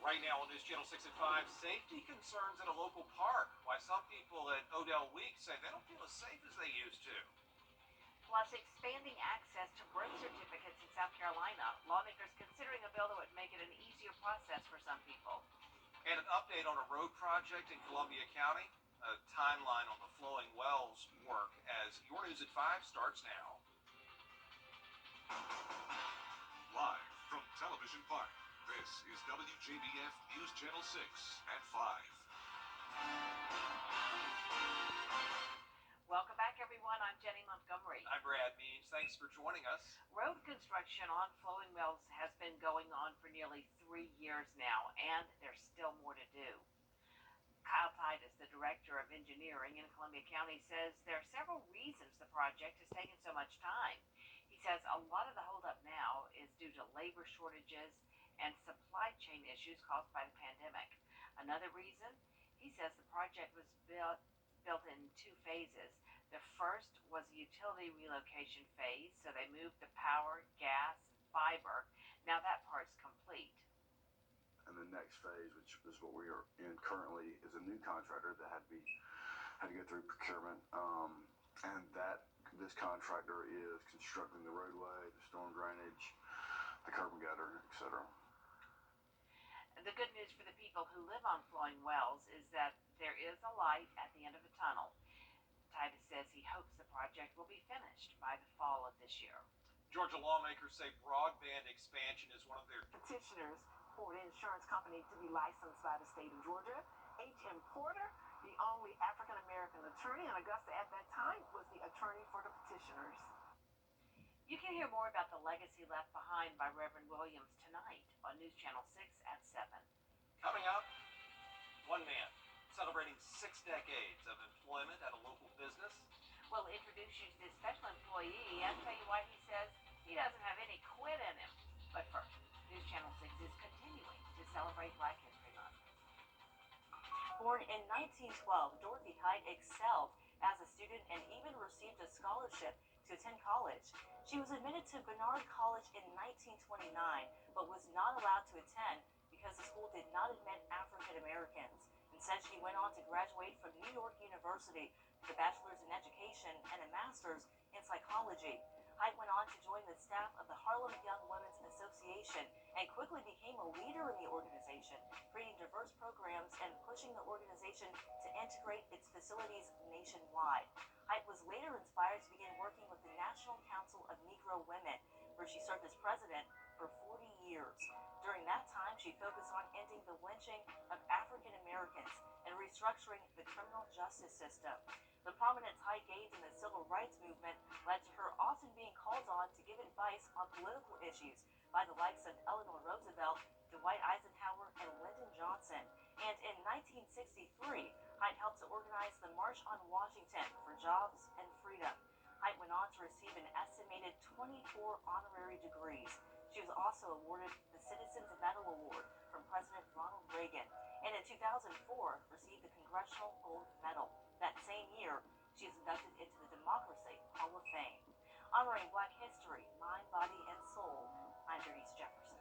Right now on News Channel 6 at 5, safety concerns at a local park. Why some people at Odell Week say they don't feel as safe as they used to. Plus, expanding access to birth certificates in South Carolina. Lawmakers considering a bill that would make it an easier process for some people. And an update on a road project in Columbia County. A timeline on the flowing wells work as Your News at 5 starts now. Live from Television Park, this is Wjbf News Channel 6 at 5. Welcome back, everyone. I'm Jenny Montgomery. I'm Brad Means. Thanks for joining us. Road construction on flowing wells has been going on for nearly 3 years now, and there's still more to do. Kyle Titus, the director of engineering in Columbia County, says there are several reasons the project has taken so much time. He says a lot of the holdup now is due to labor shortages and supply chain issues caused by the pandemic. Another reason, he says the project was built in 2 phases. The first was a utility relocation phase, so they moved the power, gas, fiber. Now that part's complete. And the next phase, which is what we are in currently, is a new contractor that had to go through procurement, and this contractor is constructing the roadway, the storm drainage, the curb and gutter, etc. The good news for the people who live on flowing wells is that there is a light at the end of the tunnel. Titus says he hopes the project will be finished by the fall of this year. Georgia lawmakers say broadband expansion is one of their petitioners for an insurance company to be licensed by the state of Georgia. H.M. Porter, the only African-American attorney in Augusta at that time, was the attorney for the petitioners. You can hear more about the legacy left behind by Reverend Williams tonight on News Channel 6 at 7. Coming up, one man celebrating 6 decades of employment at a local business. We'll introduce you to this special employee and tell you why he says he doesn't have any quit in him. But first, News Channel 6 is continuing to celebrate Black History Month. Born in 1912, Dorothy Height excelled as a student and even received a scholarship to attend college. She was admitted to Barnard College in 1929, but was not allowed to attend because the school did not admit African Americans. Instead, she went on to graduate from New York University with a bachelor's in education and a master's in psychology. Height went on to join the staff of the Harlem Young Women's Association and quickly became a leader in the organization, creating diverse programs and pushing the organization to integrate its facilities nationwide. Height was later inspired to begin working with the National Council of Negro Women, where she served as president for 40 years. During that time, she focused on ending the lynching of African Americans and restructuring the criminal justice system. The prominence Height gained in the civil rights movement led to her often being called on to give advice on political issues by the likes of Eleanor Roosevelt, Dwight Eisenhower, and Lyndon Johnson. And in 1963, Height helped to organize the March on Washington for Jobs and Freedom. Height went on to receive an estimated 24 honorary degrees. She was also awarded the Citizens Medal Award from President Ronald Reagan, and in 2004 received the Congressional Gold Medal. That same year, she is inducted into the Democracy Hall of Fame. Honoring Black history, mind, body, and soul, I'm Bernice Jefferson.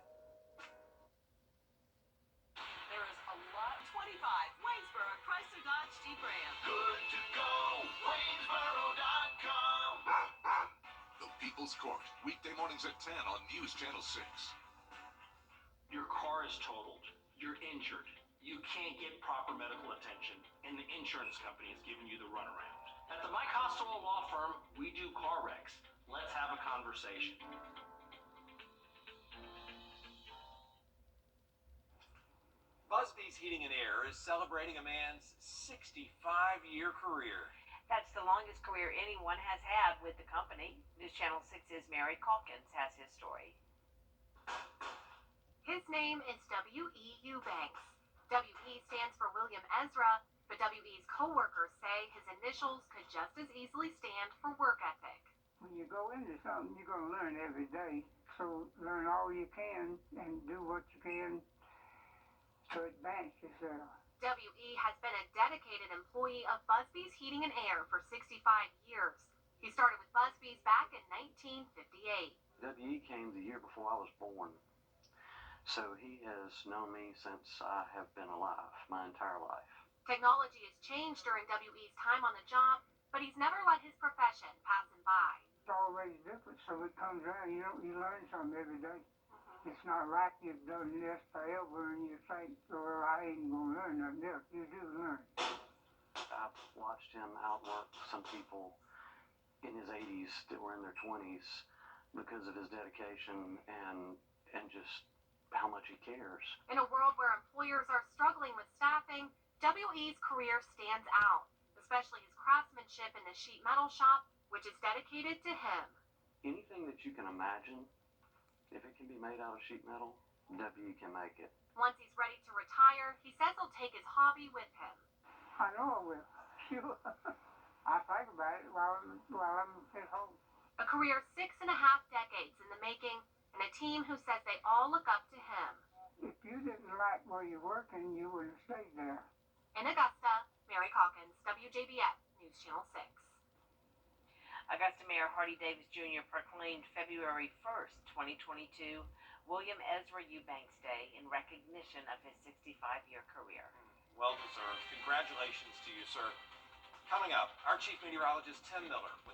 There is a lot. 25, Waynesboro Chrysler Dodge Jeep Ram. Good to go, Waynesboro.com. The People's Court, weekday mornings at 10 on News Channel 6. Your car is totaled. You're injured. You can't get proper medical attention, and the insurance company is giving you the runaround. At the Mike Hostel Law Firm, we do car wrecks. Let's have a conversation. Busby's Heating and Air is celebrating a man's 65-year career. That's the longest career anyone has had with the company. News Channel 6's Mary Calkins has his story. His name is W.E. Eubanks. W.E. stands for William Ezra, but W.E.'s co-workers say his initials could just as easily stand for work ethic. When you go into something, you're going to learn every day. So learn all you can and do what you can to advance yourself. W.E. has been a dedicated employee of Busby's Heating and Air for 65 years. He started with Busby's back in 1958. W.E. came the year before I was born. So he has known me since I have been alive, my entire life. Technology has changed during WE's time on the job, but he's never let his profession pass him by. It's always different, so it comes around, you learn something every day. It's not like you've done this forever and you think, well, I ain't gonna learn nothing else. You do learn. I've watched him outwork some people in his 80s that were in their 20s because of his dedication and just how much he cares. In a world where employers are struggling with staffing, WE's career stands out, especially his craftsmanship in the sheet metal shop, which is dedicated to him. Anything that you can imagine, if it can be made out of sheet metal, WE can make it. Once he's ready to retire, he says he'll take his hobby with him. I know I will. Sure. I think about it while I'm at home. A career 6.5 decades in the making, and a team who says they all look up to him. If you didn't like where you're working, you would have stayed there. In Augusta, Mary Calkins, WJBF News Channel 6. Augusta Mayor Hardy Davis Jr. proclaimed February 1st, 2022, William Ezra Eubanks Day in recognition of his 65-year career. Well deserved. Congratulations to you, sir. Coming up, our Chief Meteorologist Tim Miller with a